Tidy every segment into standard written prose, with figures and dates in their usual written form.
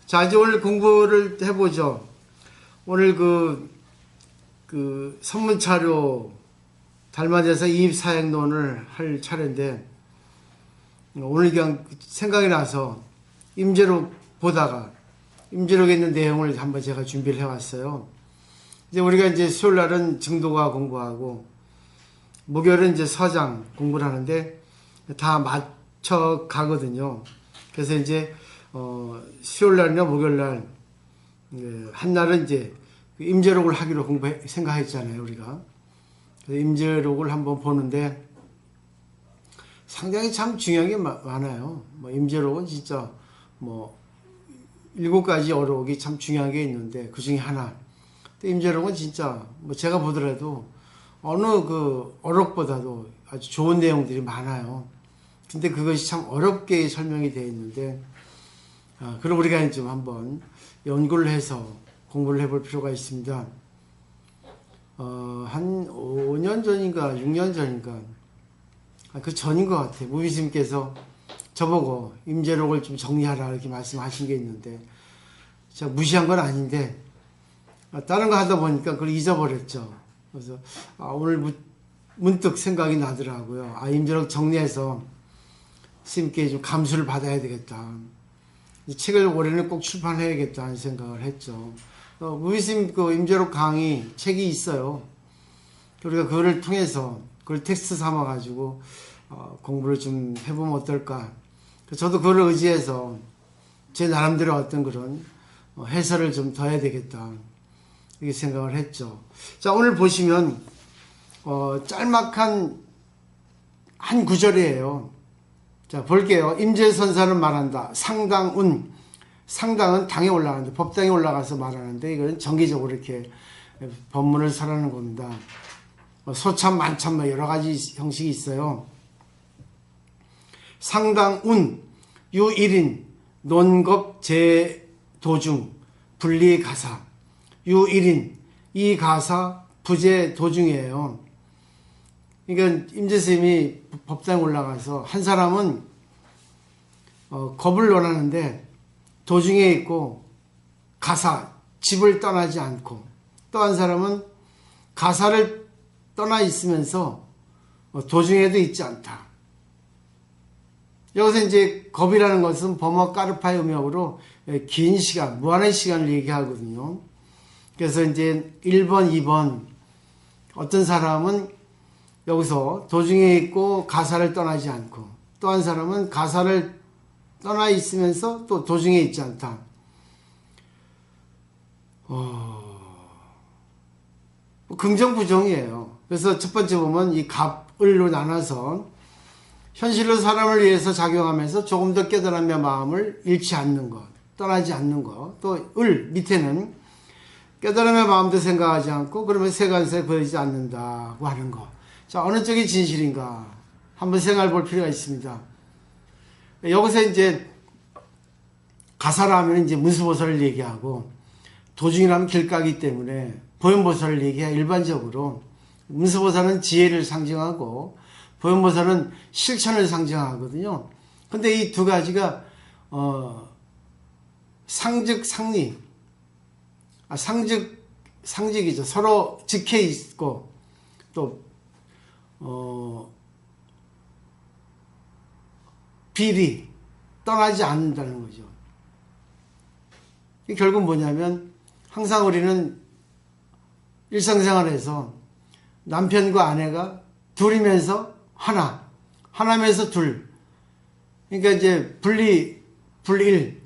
자, 이제 오늘 공부를 해보죠. 오늘 선문차료 달맞이에서 이입사행론을 할 차례인데, 오늘 그냥 생각이 나서 임제록 보다가, 임제록에 있는 내용을 한번 제가 준비를 해왔어요. 이제 우리가 이제 수요일 날은 증도가 공부하고, 목요일은 이제 서장 공부를 하는데, 다 맞춰 가거든요. 그래서 이제, 수요일 날이나 목요일 날, 한 날은 이제 임제록을 하기로 생각했잖아요, 우리가. 그래서 임제록을 한번 보는데 상당히 참 중요한 게 많아요. 임제록은 진짜 7가지 어록이 참 중요한 게 있는데 그 중에 하나. 임제록은 진짜 제가 보더라도 어느 어록보다도 아주 좋은 내용들이 많아요. 근데 그것이 참 어렵게 설명이 되어 있는데, 그럼 우리가 좀 한번 연구를 해서 공부를 해볼 필요가 있습니다. 한 5년 전인가 6년 전인가 그 전인 것 같아요. 무비스님께서 저보고 임제록을 좀 정리하라 이렇게 말씀하신 게 있는데, 제가 무시한 건 아닌데 다른 거 하다 보니까 그걸 잊어버렸죠. 그래서 오늘 문득 생각이 나더라고요. 임제록 정리해서 스님께 좀 감수를 받아야 되겠다. 이 책을 올해는 꼭 출판해야겠다는 생각을 했죠. 무비스님 임제록 강의 책이 있어요. 우리가 그거를 통해서 그걸 텍스트 삼아가지고 공부를 좀 해보면 어떨까. 저도 그걸 의지해서 제 나름대로 어떤 그런 해설을 좀 더 해야 되겠다 이렇게 생각을 했죠. 자, 오늘 보시면 짤막한 한 구절이에요. 자, 볼게요. 임제선사는 말한다. 상당운. 상당은 당에 올라가는데, 법당에 올라가서 말하는데, 이건 정기적으로 이렇게 법문을 설하는 겁니다. 소참, 만참, 여러 가지 형식이 있어요. 상당운, 유일인, 논겁, 제도중, 분리가사. 유일인, 이 가사, 부재, 도중이에요. 그러니까 임재스님이 법당에 올라가서 한 사람은 겁을 논하는데 도중에 있고 가사, 집을 떠나지 않고, 또 한 사람은 가사를 떠나 있으면서 도중에도 있지 않다. 여기서 이제 겁이라는 것은 범어 까르파의 음역으로 긴 시간, 무한의 시간을 얘기하거든요. 그래서 이제 1번, 2번 어떤 사람은 여기서 도중에 있고 가사를 떠나지 않고, 또 한 사람은 가사를 떠나 있으면서 또 도중에 있지 않다. 긍정부정이에요. 그래서 첫 번째 보면 이 갑을로 나눠서 현실로 사람을 위해서 작용하면서 조금 더 깨달음의 마음을 잃지 않는 것, 떠나지 않는 것. 또 밑에는 깨달음의 마음도 생각하지 않고 그러면 세간세에 보이지 않는다고 하는 것. 자, 어느 쪽이 진실인가 한번 생각해 볼 필요가 있습니다. 여기서 이제 가사라면 이제 문수보살을 얘기하고, 도중이라면 길가기 때문에 보현보살을 얘기해. 일반적으로 문수보살은 지혜를 상징하고 보현보살은 실천을 상징하거든요. 근데 이 두 가지가 상즉 상리, 상직이죠. 서로 직해 있고 또 비리, 떠나지 않는다는 거죠. 결국 뭐냐면, 항상 우리는 일상생활에서 남편과 아내가 둘이면서 하나면서 둘. 그러니까 이제 불일.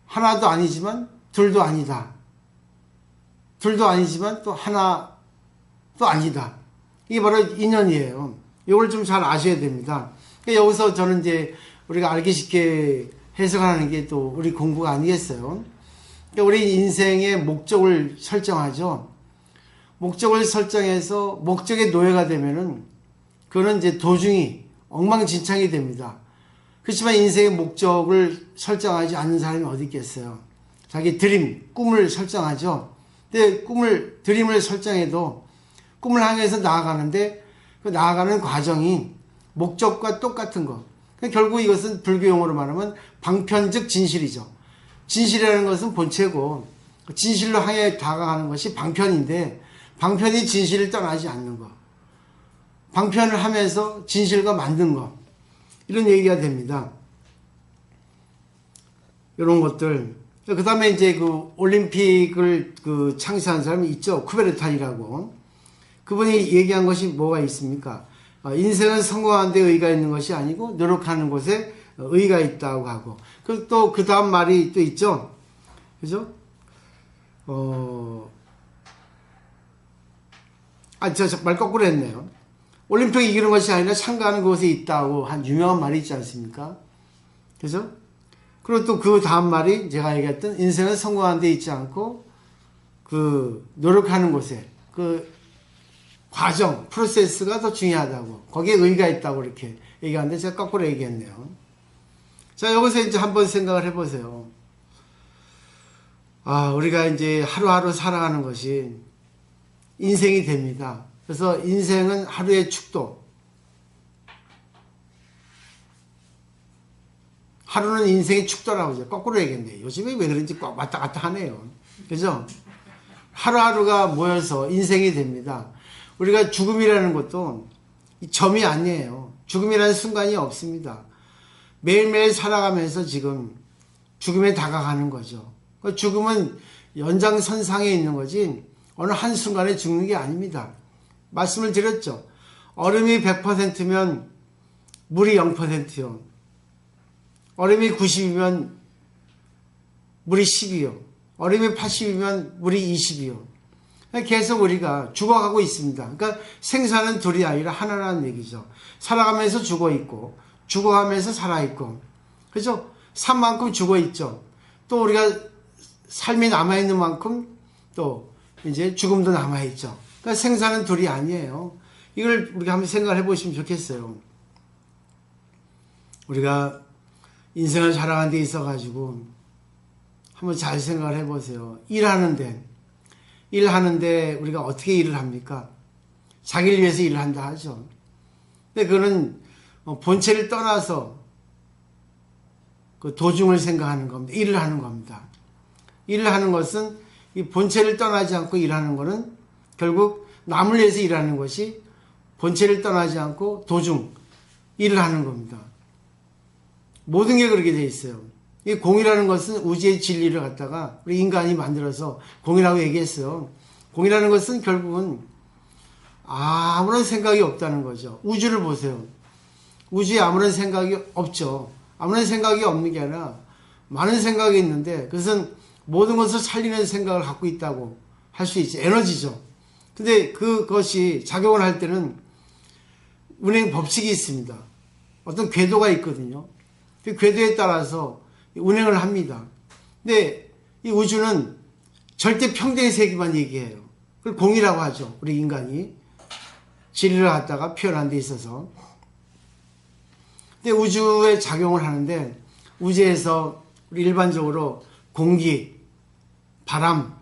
하나도 아니지만 둘도 아니다. 둘도 아니지만 또 하나도 아니다. 이게 바로 인연이에요. 이걸 좀 잘 아셔야 됩니다. 여기서 저는 이제 우리가 알기 쉽게 해석하는 게 또 우리 공부가 아니겠어요. 우리 인생의 목적을 설정하죠. 목적을 설정해서 목적의 노예가 되면은 그거는 이제 도중이 엉망진창이 됩니다. 그렇지만 인생의 목적을 설정하지 않는 사람이 어디 있겠어요. 자기 꿈을 설정하죠. 근데 드림을 설정해도 꿈을 향해서 나아가는데 그 나아가는 과정이 목적과 똑같은 것. 결국 이것은 불교 용어로 말하면 방편적 진실이죠. 진실이라는 것은 본체고 진실로 향해 다가가는 것이 방편인데 방편이 진실을 떠나지 않는 것. 방편을 하면서 진실과 만든 것. 이런 얘기가 됩니다. 이런 것들. 그 다음에 이제 그 올림픽을 그 창시한 사람이 있죠. 쿠베르탄이라고. 그분이 얘기한 것이 뭐가 있습니까? 인생은 성공하는 데 의의가 있는 것이 아니고 노력하는 곳에 의의가 있다고 하고. 그리고 또 그 다음 말이 또 있죠. 그죠? 저 말 거꾸로 했네요. 올림픽 이기는 것이 아니라 참가하는 곳에 있다고 한 유명한 말이 있지 않습니까? 그죠? 그리고 또 그 다음 말이 제가 얘기했던 인생은 성공하는 데 있지 않고 그 노력하는 곳에 그 과정, 프로세스가 더 중요하다고 거기에 의의가 있다고 이렇게 얘기하는데 제가 거꾸로 얘기했네요. 자, 여기서 이제 한번 생각을 해보세요. 우리가 이제 하루하루 살아가는 것이 인생이 됩니다. 그래서 인생은 하루의 축도. 하루는 인생의 축도라고 하죠. 거꾸로 얘기했네요. 요즘에 왜 그런지 꽉 왔다 갔다 하네요. 그죠? 하루하루가 모여서 인생이 됩니다. 우리가 죽음이라는 것도 점이 아니에요. 죽음이라는 순간이 없습니다. 매일매일 살아가면서 지금 죽음에 다가가는 거죠. 죽음은 연장선상에 있는 거지 어느 한순간에 죽는 게 아닙니다. 말씀을 드렸죠. 얼음이 100%면 물이 0%요. 얼음이 90이면 물이 10이요. 얼음이 80이면 물이 20이요. 계속 우리가 죽어가고 있습니다. 그러니까 생사는 둘이 아니라 하나라는 얘기죠. 살아가면서 죽어있고 죽어가면서 살아있고 그죠? 산 만큼 죽어있죠. 또 우리가 삶이 남아있는 만큼 또 이제 죽음도 남아있죠. 그러니까 생사는 둘이 아니에요. 이걸 우리가 한번 생각을 해보시면 좋겠어요. 우리가 인생을 살아가는 데 있어가지고 한번 잘 생각을 해보세요. 일하는데 우리가 어떻게 일을 합니까? 자기를 위해서 일을 한다 하죠. 근데 그거는 본체를 떠나서 그 도중을 생각하는 겁니다. 일을 하는 겁니다. 일을 하는 것은 이 본체를 떠나지 않고 일하는 것은 결국 남을 위해서 일하는 것이 본체를 떠나지 않고 도중 일을 하는 겁니다. 모든 게 그렇게 돼 있어요. 이 공이라는 것은 우주의 진리를 갖다가 우리 인간이 만들어서 공이라고 얘기했어요. 공이라는 것은 결국은 아무런 생각이 없다는 거죠. 우주를 보세요. 우주에 아무런 생각이 없죠. 아무런 생각이 없는 게 아니라 많은 생각이 있는데 그것은 모든 것을 살리는 생각을 갖고 있다고 할 수 있죠. 에너지죠. 근데 그것이 작용을 할 때는 운행 법칙이 있습니다. 어떤 궤도가 있거든요. 그 궤도에 따라서 운행을 합니다. 근데 이 우주는 절대 평등의 세계만 얘기해요. 그걸 공이라고 하죠. 우리 인간이 진리를 갖다가 표현한 데 있어서. 근데 우주에 작용을 하는데 우주에서 우리 일반적으로 공기, 바람,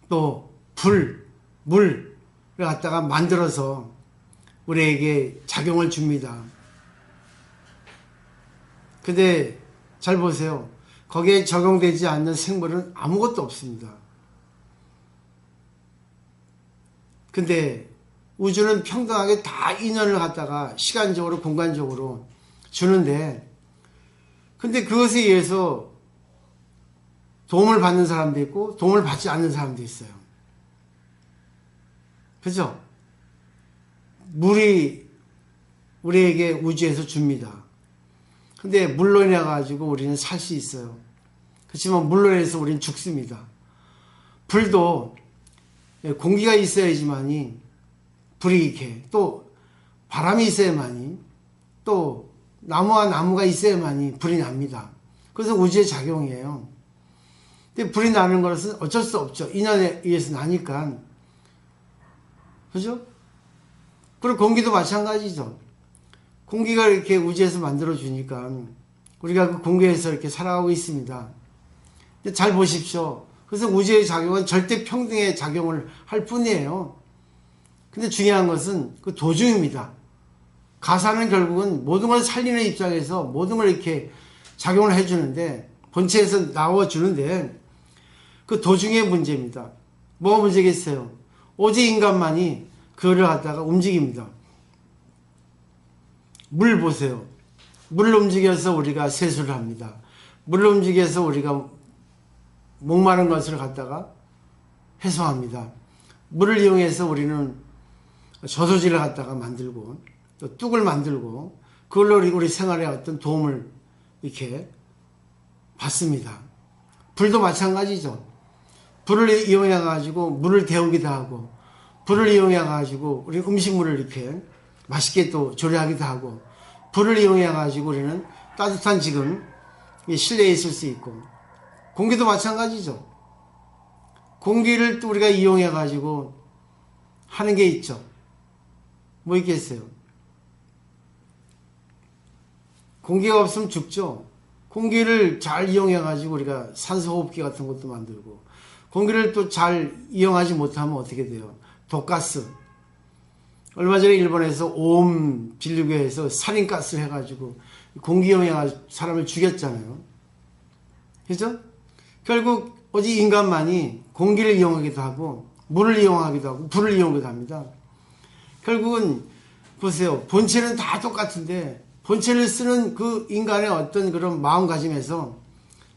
또 불, 물을 갖다가 만들어서 우리에게 작용을 줍니다. 근데 잘 보세요. 거기에 적용되지 않는 생물은 아무것도 없습니다. 근데 우주는 평등하게 다 인연을 갖다가 시간적으로 공간적으로 주는데 근데 그것에 의해서 도움을 받는 사람도 있고 도움을 받지 않는 사람도 있어요. 그죠? 물이 우리에게 우주에서 줍니다. 근데 물로 인해 가지고 우리는 살 수 있어요. 그렇지만 물로 인해서 우리는 죽습니다. 불도 공기가 있어야지만이 불이 이렇게 또 바람이 있어야만이 또 나무와 나무가 있어야만이 불이 납니다. 그래서 우주의 작용이에요. 근데 불이 나는 것은 어쩔 수 없죠. 인연에 의해서 나니까. 그죠? 그리고 공기도 마찬가지죠. 공기가 이렇게 우주에서 만들어주니까 우리가 그 공기에서 이렇게 살아가고 있습니다. 근데 잘 보십시오. 그래서 우주의 작용은 절대 평등의 작용을 할 뿐이에요. 근데 중요한 것은 그 도중입니다. 가사는 결국은 모든 걸 살리는 입장에서 모든 걸 이렇게 작용을 해주는데 본체에서 나와주는데 그 도중의 문제입니다. 뭐가 문제겠어요? 오직 인간만이 그거를 갖다가 움직입니다. 물 보세요. 물을 움직여서 우리가 세수를 합니다. 물을 움직여서 우리가 목마른 것을 갖다가 해소합니다. 물을 이용해서 우리는 저소지를 갖다가 만들고 또 뚝을 만들고 그걸로 우리 생활에 어떤 도움을 이렇게 받습니다. 불도 마찬가지죠. 불을 이용해 가지고 물을 데우기도 하고 불을 이용해 가지고 우리 음식물을 이렇게 맛있게 또 조리하기도 하고 불을 이용해 가지고 우리는 따뜻한 지금 실내에 있을 수 있고 공기도 마찬가지죠. 공기를 또 우리가 이용해 가지고 하는 게 있죠. 뭐 있겠어요? 공기가 없으면 죽죠. 공기를 잘 이용해 가지고 우리가 산소호흡기 같은 것도 만들고 공기를 또 잘 이용하지 못하면 어떻게 돼요? 독가스. 얼마 전에 일본에서 오음 진류교에서 살인가스를 해가지고 공기 이용해가지고 사람을 죽였잖아요. 그죠? 결국 오직 인간만이 공기를 이용하기도 하고 물을 이용하기도 하고 불을 이용하기도 합니다. 결국은 보세요. 본체는 다 똑같은데 본체를 쓰는 그 인간의 어떤 그런 마음가짐에서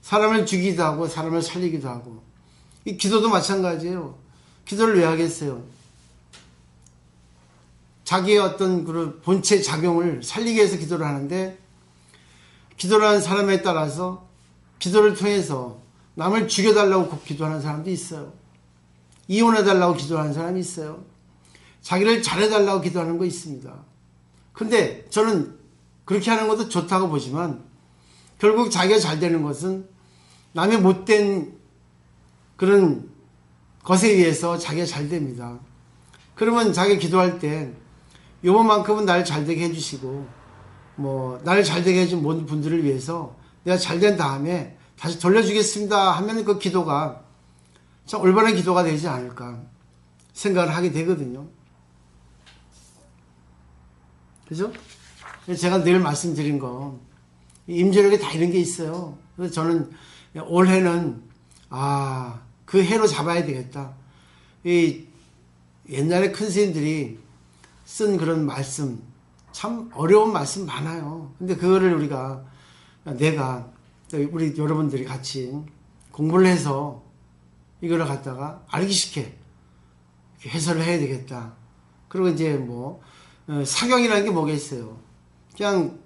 사람을 죽이기도 하고 사람을 살리기도 하고 이 기도도 마찬가지예요. 기도를 왜 하겠어요? 자기의 어떤 그 본체 작용을 살리기 위해서 기도를 하는데 기도를 하는 사람에 따라서 기도를 통해서 남을 죽여달라고 기도하는 사람도 있어요. 이혼해달라고 기도하는 사람이 있어요. 자기를 잘해달라고 기도하는 거 있습니다. 근데 저는 그렇게 하는 것도 좋다고 보지만 결국 자기가 잘 되는 것은 남의 못된 그런 것에 의해서 자기가 잘 됩니다. 그러면 자기가 기도할 때 요번만큼은 나를 잘되게 해주시고 뭐 나를 잘되게 해준 모든 분들을 위해서 내가 잘된 다음에 다시 돌려주겠습니다 하면 그 기도가 참 올바른 기도가 되지 않을까 생각을 하게 되거든요. 그죠? 제가 늘 말씀드린 거 임재력에 다 이런 게 있어요. 그래서 저는 올해는 그 해로 잡아야 되겠다. 이 옛날에 큰 스님들이 쓴 그런 말씀 참 어려운 말씀 많아요. 근데 그거를 내가 우리 여러분들이 같이 공부를 해서 이거를 갖다가 알기 쉽게 해설을 해야 되겠다. 그리고 이제 뭐 사경이라는 게 뭐겠어요. 그냥